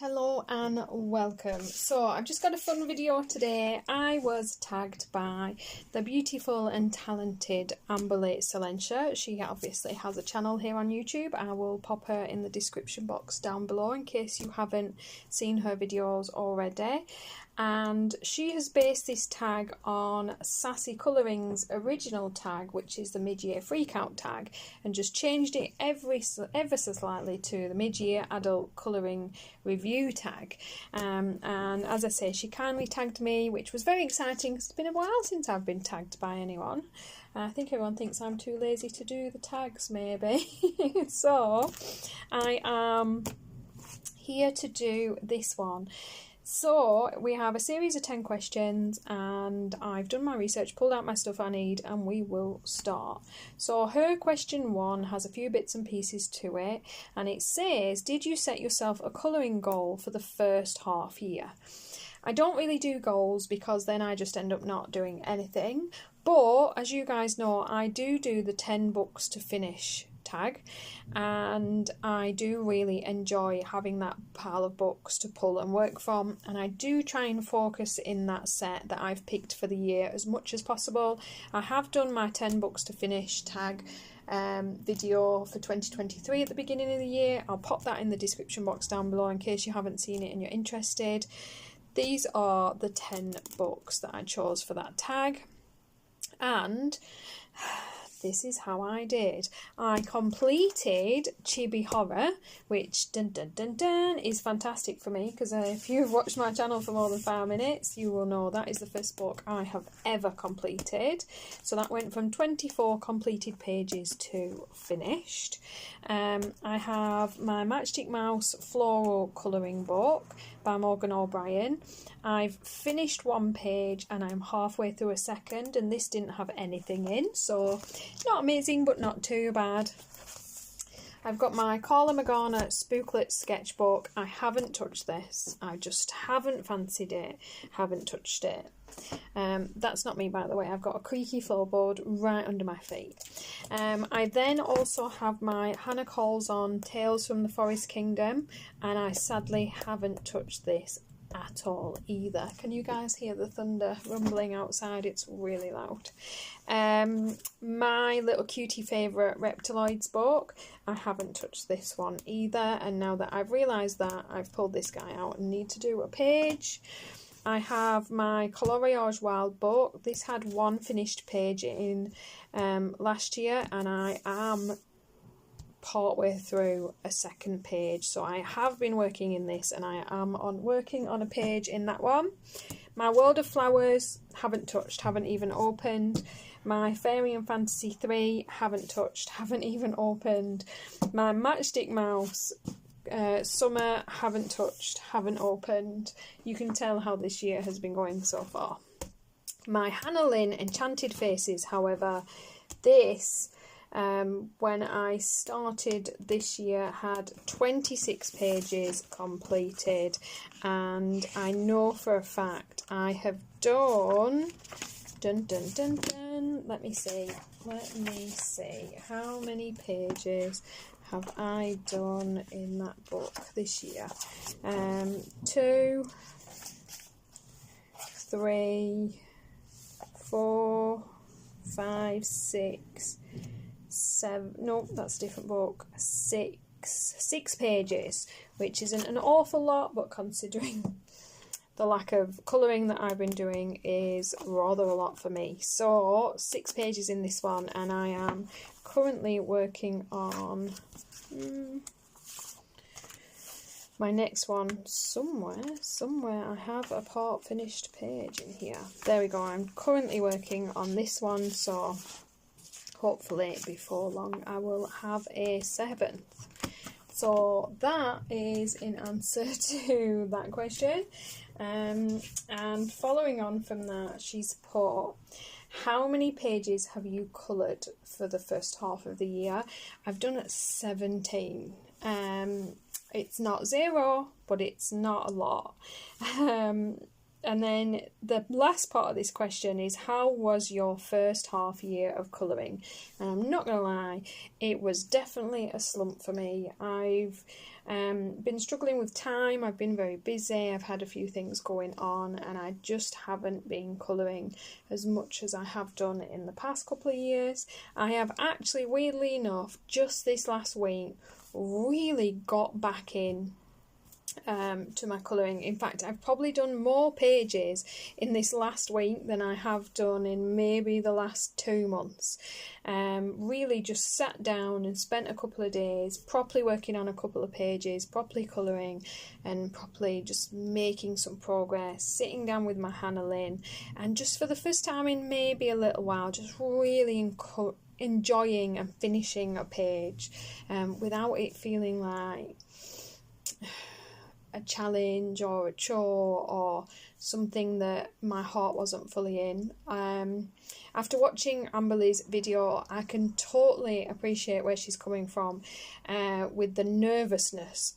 Hello and welcome. So I've just got a fun video today. I was tagged by the beautiful and talented Amberley Silentia. She obviously has a channel here on YouTube. I will pop her in the description box down below in case you haven't seen her videos already. And she has based this tag on Sassy Colouring's original tag, which is the mid-year freakout tag, and just changed it ever so slightly to the mid-year adult colouring review tag. And as I say, she kindly tagged me, which was very exciting because it's been a while since I've been tagged by anyone. I think everyone thinks I'm too lazy to do the tags, maybe. So I am here to do this one. So we have a series of 10 questions and I've done my research, pulled out my stuff I need, and we will start. So her question 1 has a few bits and pieces to it, and it says, did you set yourself a colouring goal for the first half year? I don't really do goals because then I just end up not doing anything, but as you guys know, I do the 10 books to finish tag, and I do really enjoy having that pile of books to pull and work from, and I do try and focus in that set that I've picked for the year as much as possible. I have done my 10 books to finish tag video for 2023 at the beginning of the year. I'll pop that in the description box down below in case you haven't seen it and you're interested. These are the 10 books that I chose for that tag, and this is how I did. I completed Chibi Horror, which is fantastic for me because if you've watched my channel for more than 5 minutes, you will know that is the first book I have ever completed. So that went from 24 completed pages to finished. I have my Matchstick Mouse floral colouring book by Morgan O'Brien. I've finished 1 page and I'm halfway through a second, and this didn't have anything in, so not amazing but not too bad. I've got my Carla Magana Spooklet sketchbook. I haven't touched this. I just haven't fancied it. Haven't touched it. That's not me, by the way. I've got a creaky floorboard right under my feet. I then also have my Hannah Colson Tales from the Forest Kingdom, and I sadly haven't touched this at all either. Can you guys hear the thunder rumbling outside? It's really loud. My little cutie favourite Reptiloids book, I haven't touched this one either, and now that I've realised that, I've pulled this guy out and need to do a page. I have my Coloriage Wild book. This had 1 finished page in last year, and I am partway through a 2nd page, so I have been working in this and I am working on a page in that one. My World of Flowers, haven't touched, haven't even opened. My Fairy and Fantasy 3, haven't touched, haven't even opened. My Matchstick Mouse Summer, haven't touched, haven't opened. You can tell how this year has been going so far. My Hannah Lynn Enchanted Faces, however, this when I started this year had 26 pages completed, and I know for a fact I have done let me see how many pages have I done in that book this year. 2, 3, 4, 5, 6, 7, no, that's a different book, 6 pages, which isn't an awful lot, but considering the lack of colouring that I've been doing is rather a lot for me. So 6 pages in this one, and I am currently working on my next one. Somewhere I have a part finished page in here. There we go. I'm currently working on this one, so hopefully before long I will have a 7th. So that is in answer to that question. And following on from that, she's put, how many pages have you coloured for the first half of the year? I've done 17. It's not 0, but it's not a lot. And then the last part of this question is, how was your first half year of colouring? And I'm not going to lie, it was definitely a slump for me. I've been struggling with time, I've been very busy, I've had a few things going on, and I just haven't been colouring as much as I have done in the past couple of years. I have actually, weirdly enough, just this last week, really got back in to my colouring. In fact, I've probably done more pages in this last week than I have done in maybe the last 2 months. Really just sat down and spent a couple of days properly working on a couple of pages, properly colouring and properly just making some progress, sitting down with my Hannah Lynn, and just for the first time in maybe a little while, just really enjoying and finishing a page without it feeling like a challenge or a chore or something that my heart wasn't fully in. After watching Amberly's video, I can totally appreciate where she's coming from with the nervousness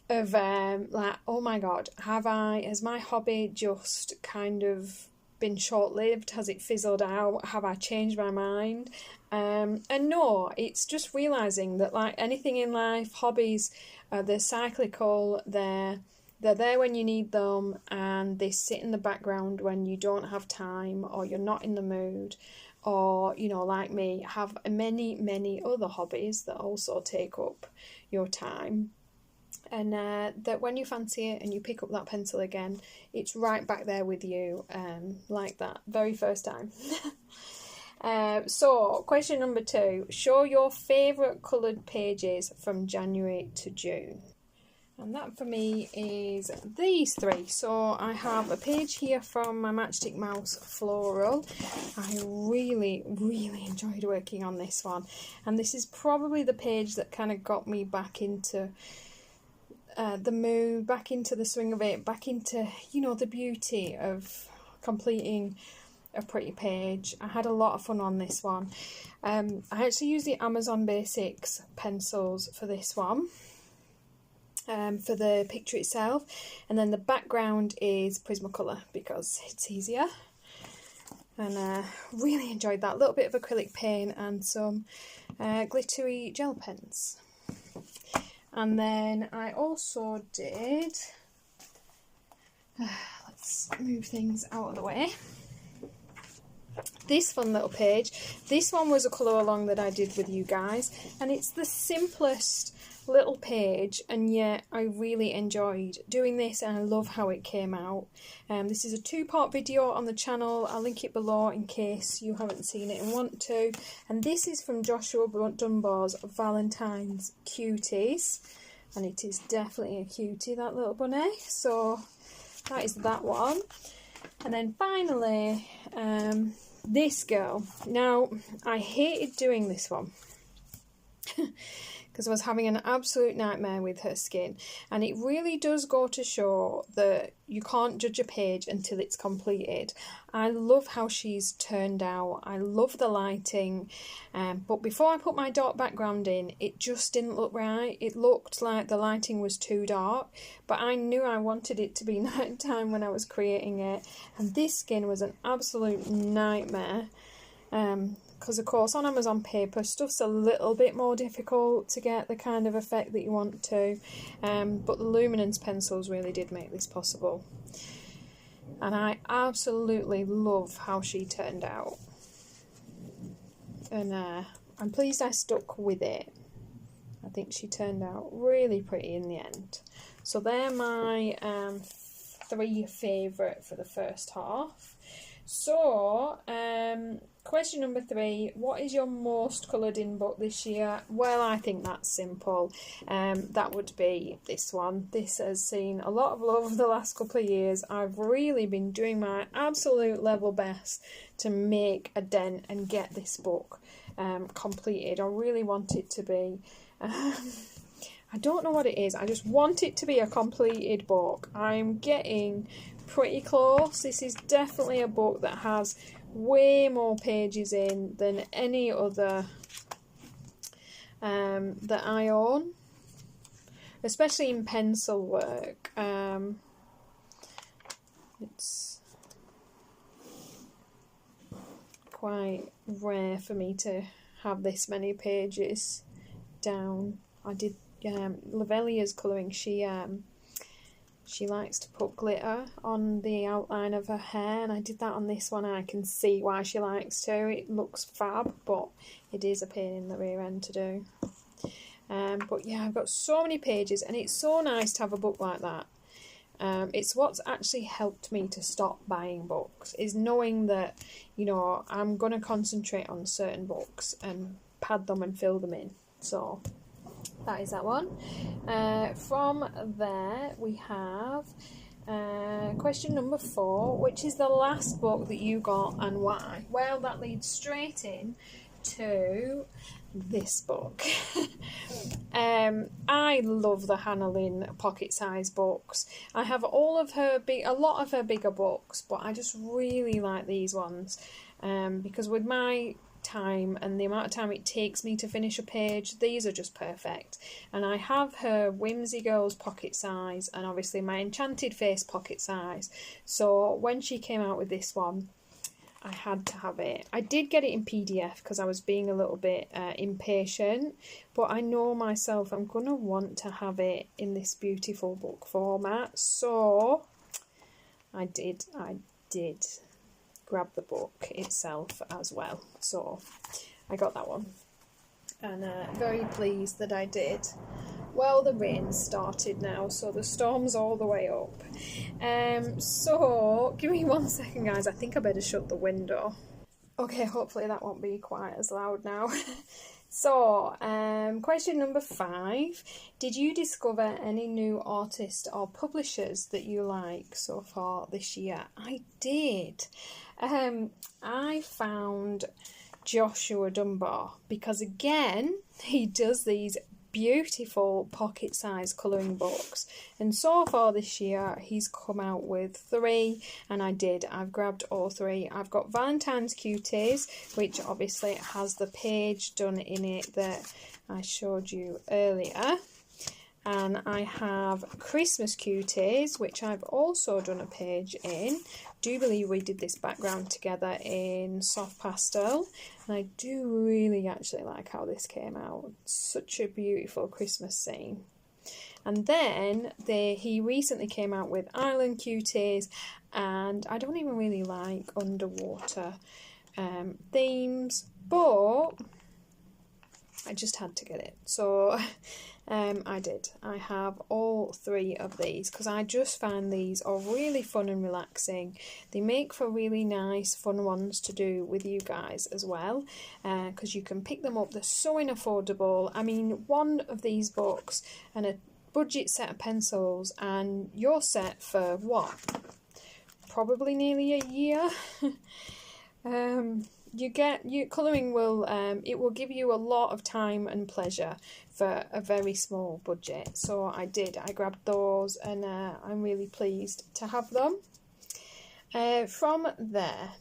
of like, oh my god, has my hobby just kind of been short-lived? Has it fizzled out? Have I changed my mind? And no, it's just realising that, like anything in life, hobbies, they're cyclical, they're there when you need them, and they sit in the background when you don't have time or you're not in the mood, or, you know, like me, have many other hobbies that also take up your time. And that when you fancy it and you pick up that pencil again, it's right back there with you, like that very first time. So, question number 2. Show your favourite coloured pages from January to June. And that for me is these 3. So I have a page here from my Matchstick Mouse Floral. I really enjoyed working on this one. And this is probably the page that kind of got me back into the mood, back into the swing of it, back into, you know, the beauty of completing a pretty page. I had a lot of fun on this one. I actually used the Amazon Basics pencils for this one, for the picture itself, and then the background is Prismacolor because it's easier. And really enjoyed that. Little bit of acrylic paint and some glittery gel pens. And then I also did, let's move things out of the way, this fun little page. This one was a colour along that I did with you guys, and it's the simplest little page, and yet I really enjoyed doing this and I love how it came out. This is a 2-part video on the channel. I'll link it below in case you haven't seen it and want to. And this is from Joshua Dunbar's Valentines Cuties, and it is definitely a cutie, that little bunny. So that is that one. And then finally, this girl. Now, I hated doing this one because I was having an absolute nightmare with her skin, and it really does go to show that you can't judge a page until it's completed. I love how she's turned out. I love the lighting, but before I put my dark background in, it just didn't look right. It looked like the lighting was too dark, but I knew I wanted it to be nighttime when I was creating it, and this skin was an absolute nightmare. Because of course on Amazon paper stuff's a little bit more difficult to get the kind of effect that you want to, but the luminance pencils really did make this possible, and I absolutely love how she turned out, and I'm pleased I stuck with it. I think she turned out really pretty in the end. So they're my 3 favourite for the first half. So, question number 3, what is your most coloured in book this year? Well, I think that's simple. That would be this one. This has seen a lot of love the last couple of years. I've really been doing my absolute level best to make a dent and get this book completed. I really want it to be... I don't know what it is. I just want it to be a completed book. I'm getting pretty close. This is definitely a book that has way more pages in than any other that I own, especially in pencil work. It's quite rare for me to have this many pages down. I did Lavelia's colouring. She likes to put glitter on the outline of her hair, and I did that on this one, and I can see why she likes to. It looks fab, but it is a pain in the rear end to do. But yeah, I've got so many pages, and it's so nice to have a book like that. It's what's actually helped me to stop buying books, is knowing that, you know, I'm going to concentrate on certain books and pad them and fill them in. So that is that one. From there we have question number 4, which is the last book that you got and why. Well, that leads straight in to this book. I love the Hannah Lynn pocket size books. I have all of her a lot of her bigger books, but I just really like these ones, because with my time and the amount of time it takes me to finish a page, these are just perfect. And I have her Whimsy Girls pocket size and obviously my Enchanted Face pocket size, so when she came out with this one, I had to have it. I did get it in PDF because I was being a little bit impatient, but I know myself, I'm going to want to have it in this beautiful book format, so I did grab the book itself as well. So I got that one, and very pleased that I did. Well, the rain started now, so the storm's all the way up. So give me 1 second, guys. I think I better shut the window. Okay, hopefully that won't be quite as loud now. So, question number 5. Did you discover any new artists or publishers that you like so far this year? I did. I found Joshua Dunbar, because again, he does these beautiful pocket size colouring books, and so far this year he's come out with 3, and I've grabbed all 3. I've got Valentines Cuties, which obviously has the page done in it that I showed you earlier, and I have Christmas Cuties, which I've also done a page in. Do believe we did this background together in soft pastel, and I do really actually like how this came out. Such a beautiful Christmas scene. And then he recently came out with Island Cuties, and I don't even really like underwater themes, but I just had to get it. So I did. I have all 3 of these because I just find these are really fun and relaxing. They make for really nice, fun ones to do with you guys as well, because you can pick them up. They're so unaffordable. I mean, one of these books and a budget set of pencils, and you're set for what? Probably nearly a year. Your colouring will it will give you a lot of time and pleasure for a very small budget. So I grabbed those, and I'm really pleased to have them. From there,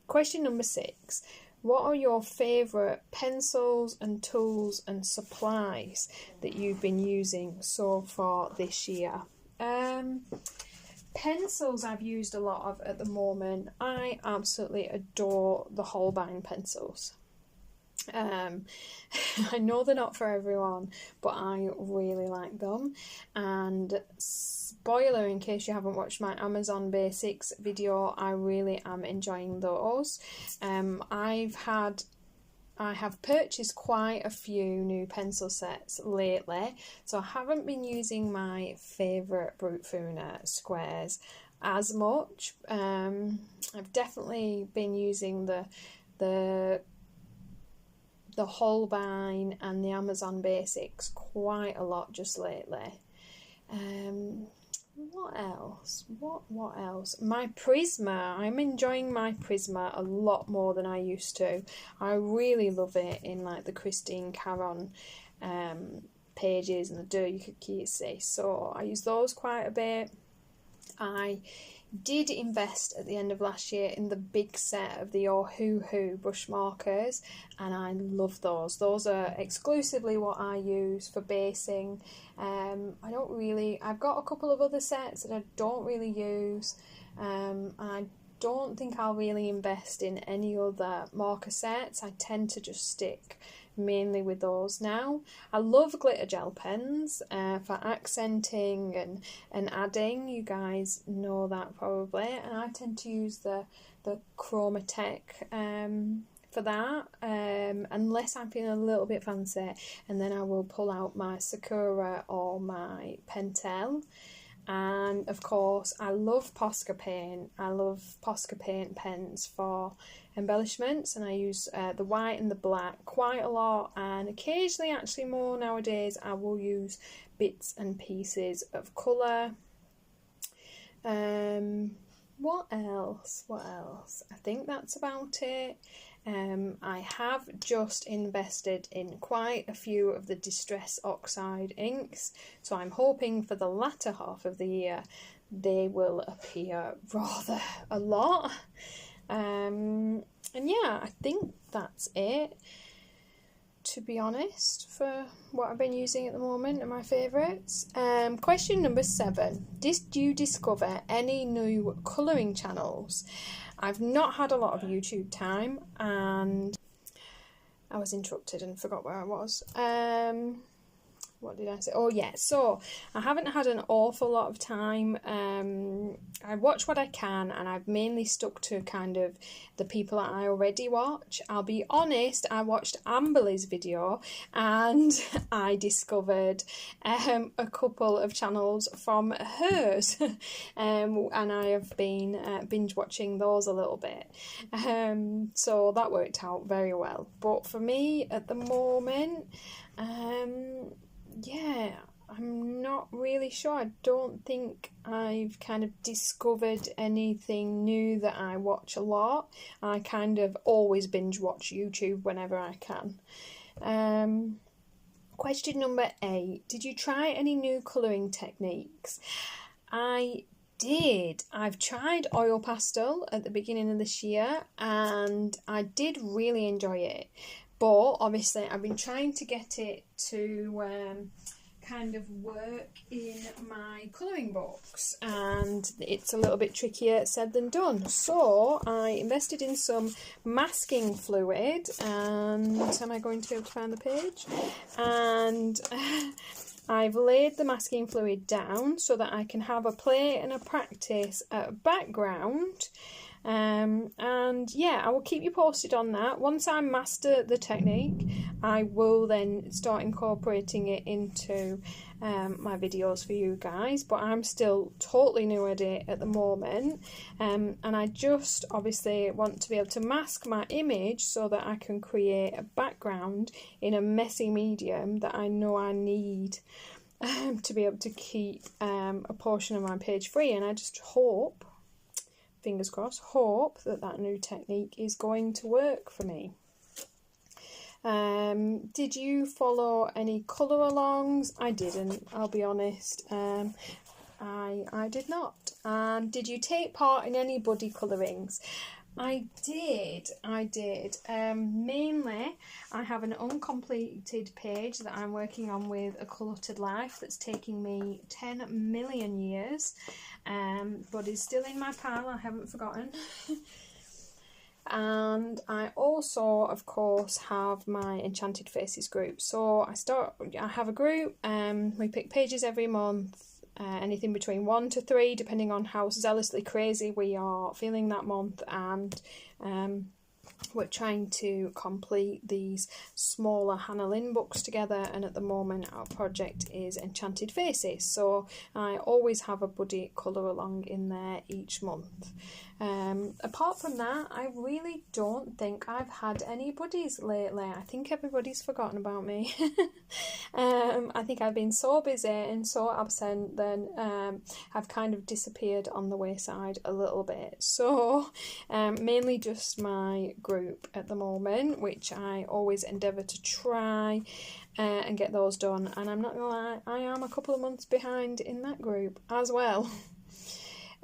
question number 6. What are your favourite pencils and tools and supplies that you've been using so far this year? Pencils I've used a lot of at the moment. I absolutely adore the Holbein pencils. I know they're not for everyone, but I really like them. And spoiler, in case you haven't watched my Amazon Basics video, I really am enjoying those. I have purchased quite a few new pencil sets lately, so I haven't been using my favourite Brute Funa squares as much. I've definitely been using the Holbein and the Amazon Basics quite a lot just lately. What else? What else? My Prisma. I'm enjoying my Prisma a lot more than I used to. I really love it in like the Christine Caron pages and the Dirty Cookies. So I use those quite a bit. I did invest at the end of last year in the big set of the Ohuhu brush markers, and I love those. Those are exclusively what I use for basing. I've got a couple of other sets that I don't really use, and I don't think I'll really invest in any other marker sets. I tend to just stick mainly with those now. I love glitter gel pens for accenting and adding. You guys know that probably, and I tend to use the Chromatech for that, unless I'm feeling a little bit fancy, and then I will pull out my Sakura or my Pentel. And of course I love Posca paint. I love Posca paint pens for embellishments, and I use the white and the black quite a lot, and occasionally, actually more nowadays, I will use bits and pieces of colour. What else? I think that's about it. I have just invested in quite a few of the Distress Oxide inks, so I'm hoping for the latter half of the year they will appear rather a lot. And yeah, I think that's it, to be honest, for what I've been using at the moment and my favourites. Question number 7. Did you discover any new colouring channels? I've not had a lot of YouTube time, and I was interrupted and forgot where I was. What did I say? Oh yeah, so I haven't had an awful lot of time. I watch what I can, and I've mainly stuck to kind of the people that I already watch. I'll be honest, I watched Amberly's video and I discovered a couple of channels from hers, and I have been binge watching those a little bit, so that worked out very well. But for me at the moment, yeah, I'm not really sure. I don't think I've kind of discovered anything new that I watch a lot. I kind of always binge watch YouTube whenever I can. Question number 8. Did you try any new colouring techniques? I did. I've tried oil pastel at the beginning of this year, and I did really enjoy it. But obviously I've been trying to get it to kind of work in my colouring books, and it's a little bit trickier said than done. So I invested in some masking fluid, and am I going to be able to find the page? And I've laid the masking fluid down so that I can have a play and a practice background. And yeah, I will keep you posted on that. Once I master the technique, I will then start incorporating it into my videos for you guys, but I'm still totally new at it at the moment, and I just obviously want to be able to mask my image so that I can create a background in a messy medium that I know I need to be able to keep a portion of my page free. And I just hope, fingers crossed, hope that new technique is going to work for me. Did you follow any colour alongs? I didn't, I'll be honest. I did not. Did you take part in any buddy colourings? I did. Mainly, I have an uncompleted page that I'm working on with A Cluttered Life that's taking me 10 million years, but is still in my pile. I haven't forgotten. And I also, of course, have my Enchanted Faces group. So I have a group, we pick pages every month, anything between 1 to 3, depending on how zealously crazy we are feeling that month, and we're trying to complete these smaller Hannah Lynn books together, and at the moment our project is Enchanted Faces, so I always have a buddy colour along in there each month. Apart from that, I really don't think I've had any buddies lately. I think everybody's forgotten about me. I think I've been so busy and so absent, then I've kind of disappeared on the wayside a little bit. So mainly just my group at the moment, which I always endeavour to try and get those done. And I'm not gonna lie, I am a couple of months behind in that group as well.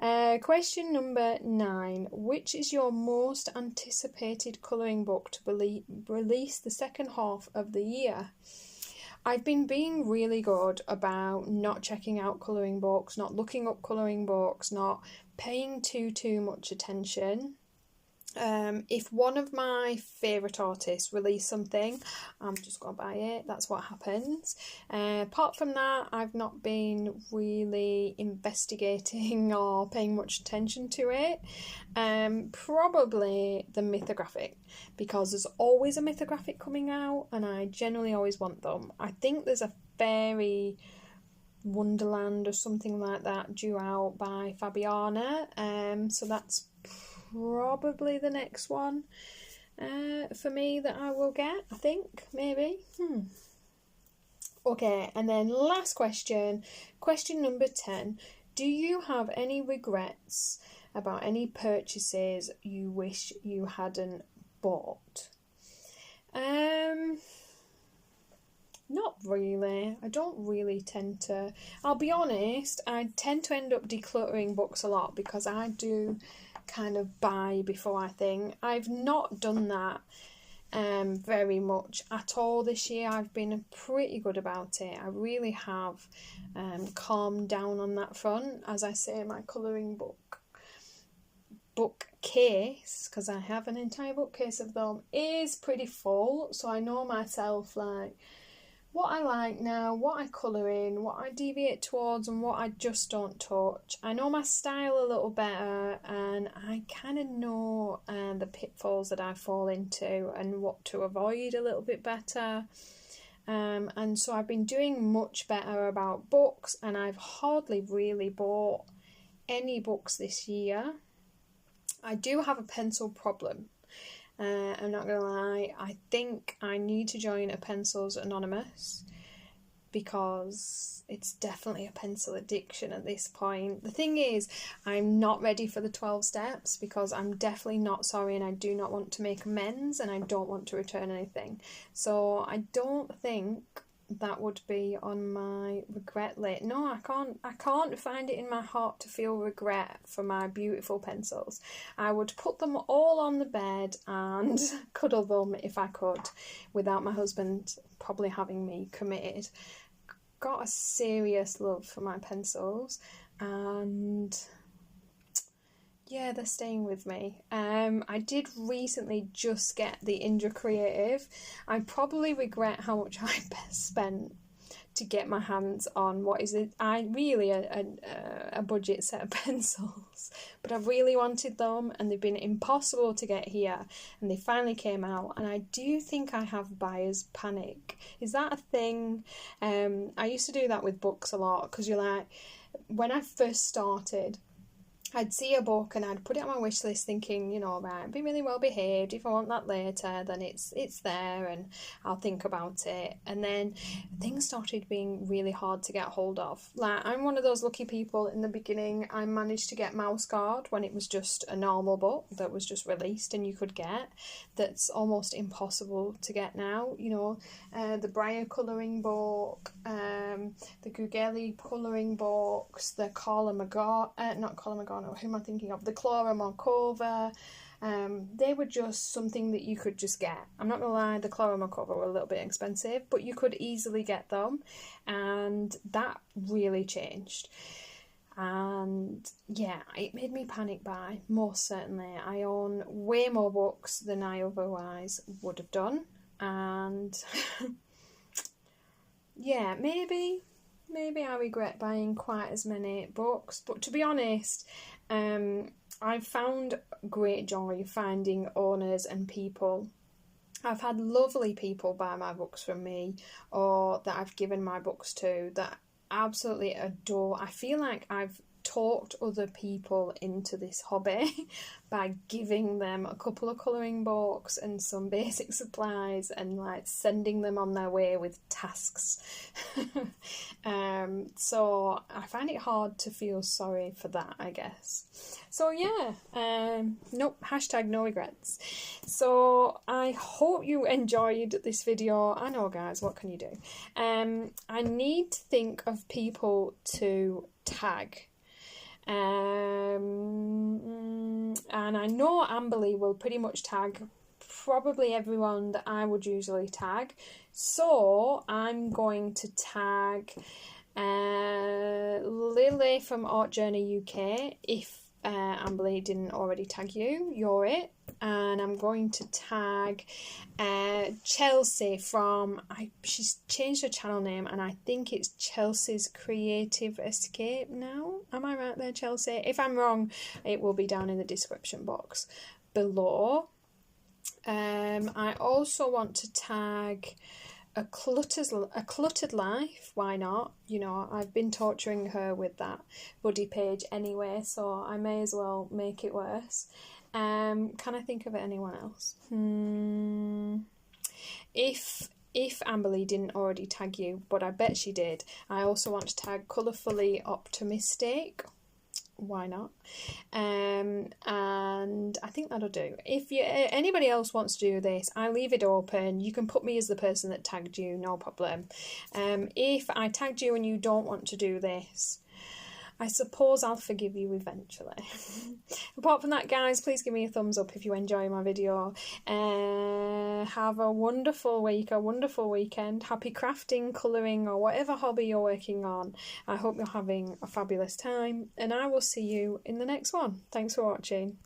Question number 9. Which is your most anticipated colouring book to release the second half of the year? I've been being really good about not checking out colouring books, not looking up colouring books, not paying too much attention. If one of my favourite artists release something, I'm just going to buy it. That's what happens. Apart from that, I've not been really investigating or paying much attention to it. Probably the mythographic, because there's always a mythographic coming out and I generally always want them. I think there's a fairy Wonderland or something like that due out by Fabiana. So that's probably the next one for me that I will get, I think, maybe. Okay, and then last question number 10. Do you have any regrets about any purchases you wish you hadn't bought? Not really. I don't really tend to. I'll be honest, I tend to end up decluttering books a lot because I do kind of buy before I think. I've not done that very much at all this year. I've been pretty good about it. I really have calmed down on that front. As I say, my colouring bookcase, because I have an entire bookcase of them, is pretty full. So I know myself, like, what I like now, what I colour in, what I deviate towards and what I just don't touch. I know my style a little better and I kind of know the pitfalls that I fall into and what to avoid a little bit better. And so I've been doing much better about books, and I've hardly really bought any books this year. I do have a pencil problem. I'm not going to lie, I think I need to join a Pencils Anonymous because it's definitely a pencil addiction at this point. The thing is, I'm not ready for the 12 steps because I'm definitely not sorry and I do not want to make amends and I don't want to return anything. So I don't think that would be on my regret list. No, I can't find it in my heart to feel regret for my beautiful pencils. I would put them all on the bed and cuddle them if I could, without my husband probably having me committed. Got a serious love for my pencils, and yeah, they're staying with me. I did recently just get the Indra Creative. I probably regret how much I spent to get my hands on what is it? A budget set of pencils, but I really wanted them, and they've been impossible to get here, and they finally came out. And I do think I have buyer's panic. Is that a thing? I used to do that with books a lot because you're like, when I first started, I'd see a book and I'd put it on my wish list thinking, you know, right, be really well behaved. If I want that later, then it's there and I'll think about it. And then things started being really hard to get hold of. Like, I'm one of those lucky people. In the beginning, I managed to get Mouse Guard when it was just a normal book that was just released and you could get. That's almost impossible to get now. You know, the Briar colouring book, the Gugeli colouring books, the who am I thinking of? The Clara Markova. They were just something that you could just get. I'm not gonna lie, the Clara Markova were a little bit expensive, but you could easily get them, and that really changed. And yeah, it made me panic buy, most certainly. I own way more books than I otherwise would have done, and yeah, maybe I regret buying quite as many books, but to be honest, I've found great joy finding owners and people. I've had lovely people buy my books from me, or that I've given my books to, that absolutely adore. I feel like I've talked other people into this hobby by giving them a couple of colouring books and some basic supplies and like sending them on their way with tasks. So I find it hard to feel sorry for that, I guess. So yeah, nope, hashtag no regrets. So I hope you enjoyed this video. I know, guys, what can you do? I need to think of people to tag. And I know Amberly will pretty much tag probably everyone that I would usually tag. So I'm going to tag Lily from Art Journey UK. If Amberly didn't already tag you, you're it. And I'm going to tag Chelsea from, she's changed her channel name, and I think it's Chelsea's Creative Escape now. Am I right there, Chelsea? If I'm wrong, it will be down in the description box below. I also want to tag a cluttered life. Why not? You know, I've been torturing her with that buddy page anyway, so I may as well make it worse. Can I think of anyone else? If Amberly didn't already tag you, but I bet she did, I also want to tag Colourfully Optimistic. Why not? And I think that'll do. If anybody else wants to do this, I leave it open. You can put me as the person that tagged you, no problem. If I tagged you and you don't want to do this, I suppose I'll forgive you eventually. Apart from that, guys, please give me a thumbs up if you enjoy my video. Have a wonderful week, a wonderful weekend. Happy crafting, colouring, or whatever hobby you're working on. I hope you're having a fabulous time, and I will see you in the next one. Thanks for watching.